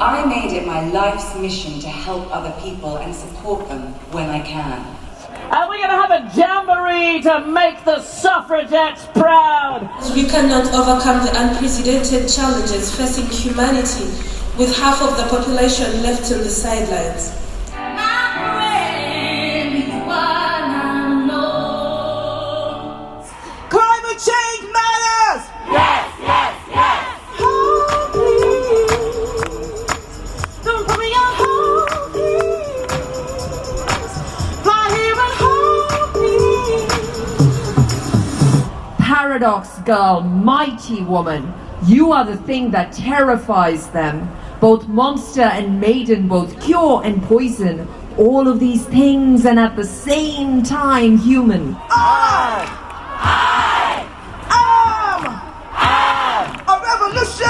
I made it my life's mission to help other people and support them when I can. And we're going to have a jamboree to make the suffragettes proud. We cannot overcome the unprecedented challenges facing humanity with half of the population left on the sidelines. Climate change matters! Yes, yes, yes! Oh, please. Don't put me on hold, please. Fly here and hold me. Paradox girl, mighty woman, you are the thing that terrifies them. Both monster and maiden, both cure and poison, all of these things and at the same time human. I am a revolution!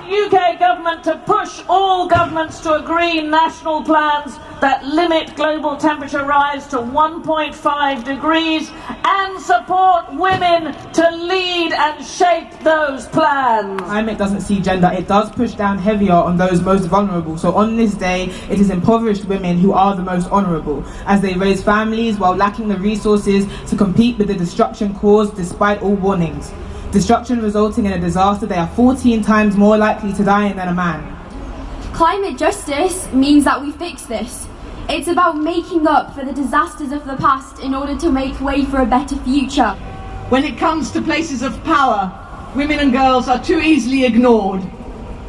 UK government to push all governments to agree national plans that limit global temperature rise to 1.5 degrees and support women to lead and shape those plans. Climate doesn't see gender, it does push down heavier on those most vulnerable. So on this day, it is impoverished women who are the most honourable, as they raise families while lacking the resources to compete with the destruction caused despite all warnings. Destruction resulting in a disaster, they are 14 times more likely to die than a man. Climate justice means that we fix this. It's about making up for the disasters of the past in order to make way for a better future. When it comes to places of power, women and girls are too easily ignored.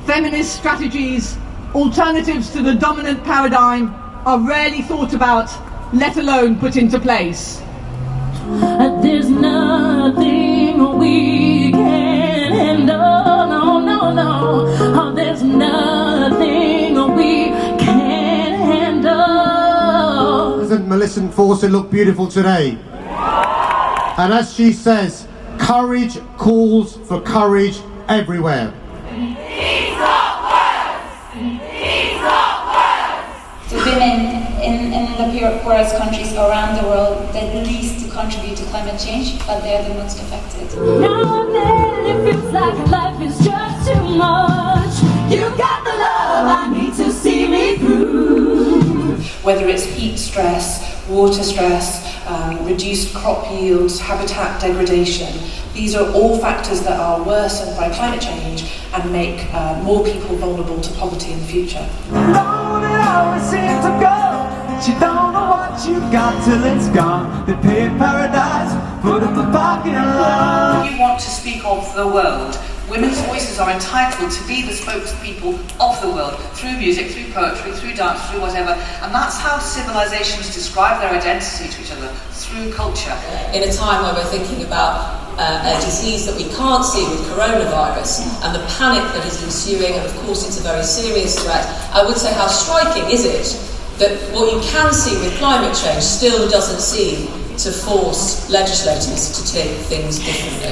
Feminist strategies, alternatives to the dominant paradigm, are rarely thought about, let alone put into place. There's nothing we can handle, no, no, no. There's nothing we can handle. Doesn't Millicent Fawcett look beautiful today? And as she says, courage calls for courage everywhere. These are words! These are words! So women in the poorest countries around the world, they're the least to contribute to climate change, but they're the most affected. Now and then it feels like life is just too much. You got the love I need to see me through. Whether it's heat stress, water stress, reduced crop yields, habitat degradation, these are all factors that are worsened by climate change and make more people vulnerable to poverty in the future. Alone it always seems to go. You don't know what you got till it's gone. They pay paradise, put up a parking lot. We want to speak of the world. Women's voices are entitled to be the spokespeople of the world through music, through poetry, through dance, through whatever. And that's how civilizations describe their identity to each other, through culture. In a time where we're thinking about a disease that we can't see with coronavirus and the panic that is ensuing, and of course it's a very serious threat, I would say how striking is it that what you can see with climate change still doesn't seem to force legislators to take things differently.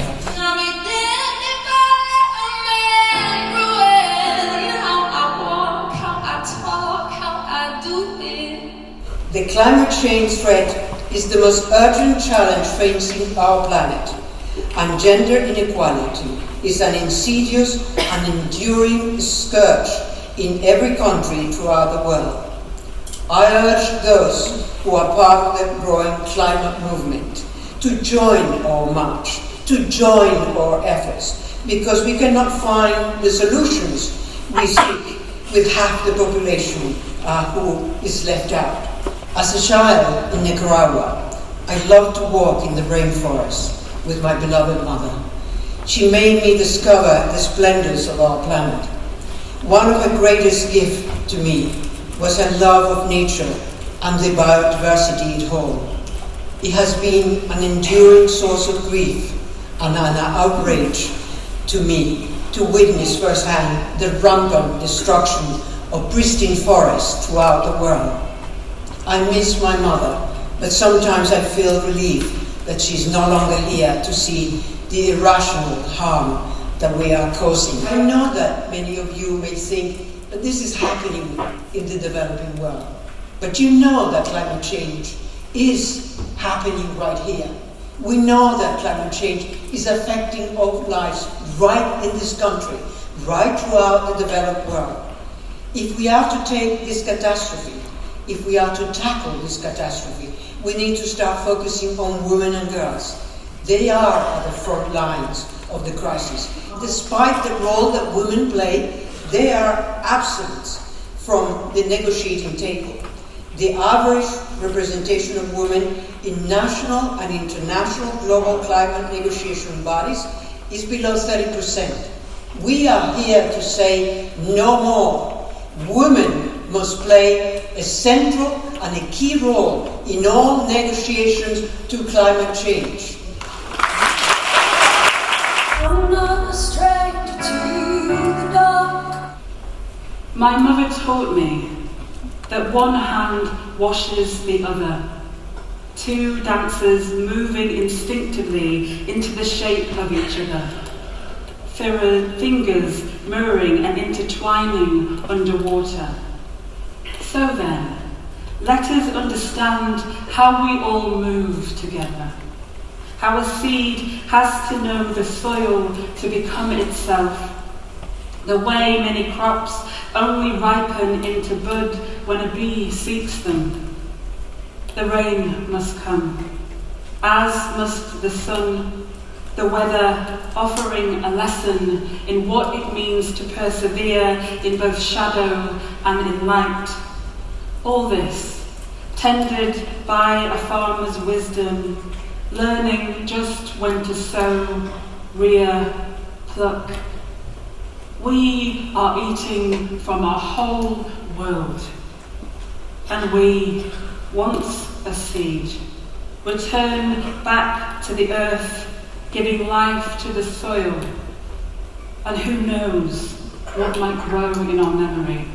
The climate change threat is the most urgent challenge facing our planet, and gender inequality is an insidious and enduring scourge in every country throughout the world. I urge those who are part of the growing climate movement to join our march, to join our efforts, because we cannot find the solutions we seek with half the population who is left out. As a child in Nicaragua, I loved to walk in the rainforest with my beloved mother. She made me discover the splendors of our planet. One of her greatest gifts to me was her love of nature and the biodiversity it holds. It has been an enduring source of grief and an outrage to me to witness firsthand the rampant destruction of pristine forests throughout the world. I miss my mother, but sometimes I feel relief that she's no longer here to see the irrational harm that we are causing. I know that many of you may think that this is happening in the developing world, but you know that climate change is happening right here. We know that climate change is affecting our lives right in this country, right throughout the developed world. If we are to take this catastrophe, if we are to tackle this catastrophe, we need to start focusing on women and girls. They are at the front lines of the crisis. Despite the role that women play, they are absent from the negotiating table. The average representation of women in national and international global climate negotiation bodies is below 30%. We are here to say no more. Women must play a central and a key role in all negotiations to climate change. I'm not a stranger to the dark. My mother taught me that one hand washes the other. Two dancers moving instinctively into the shape of each other. Fingers mirroring and intertwining underwater. So then, let us understand how we all move together. How a seed has to know the soil to become itself. The way many crops only ripen into bud when a bee seeks them. The rain must come, as must the sun, the weather offering a lesson in what it means to persevere in both shadow and in light. All this, tended by a farmer's wisdom, learning just when to sow, rear, pluck. We are eating from our whole world, and we, once a seed, return back to the earth, giving life to the soil, and who knows what might grow in our memory.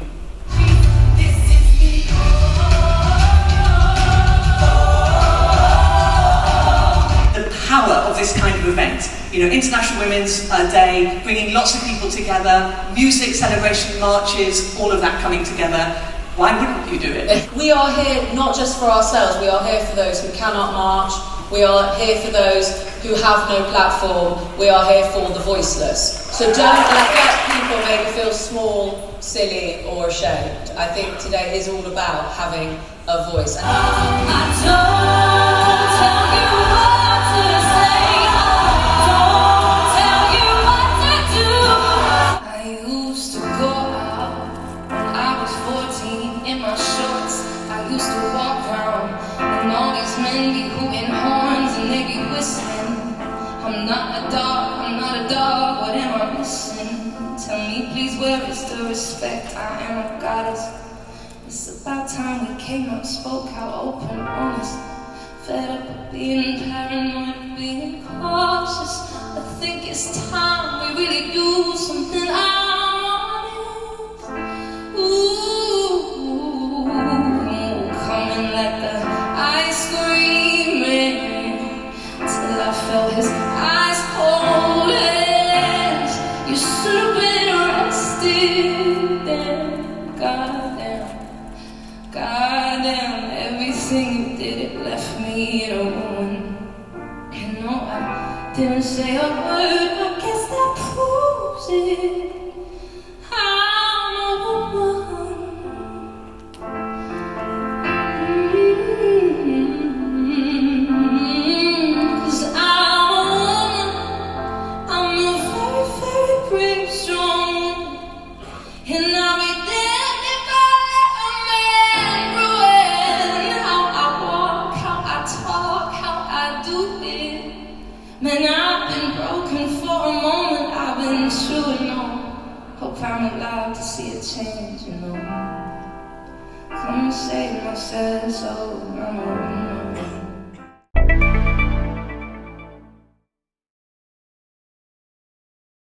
The power of this kind of event, International Women's Day, bringing lots of people together, music, celebration, marches, all of that coming together. Why wouldn't you do it? We are here not just for ourselves, we are here for those who cannot march, we are here for those who have no platform, we are here for the voiceless. So don't let people make you feel small, silly or ashamed. I think today is all about having a voice. I'm not a dog, what am I missing? Tell me please, where is the respect? I am a goddess. It's about time we came out, spoke out, open, honest. Fed up of being paranoid, being cautious. I think it's time we really do something honest. Ooh, come and let the ice scream in till I felt his eyes cold as you should have been arrested then. Goddamn, everything you did, it left me in a ruin. I didn't say a word, I guess that proves it. I'm a woman. Man, I've been broken for a moment, I've been true, hope I'm alive to see a change, Come and save my sad soul, I'm a woman.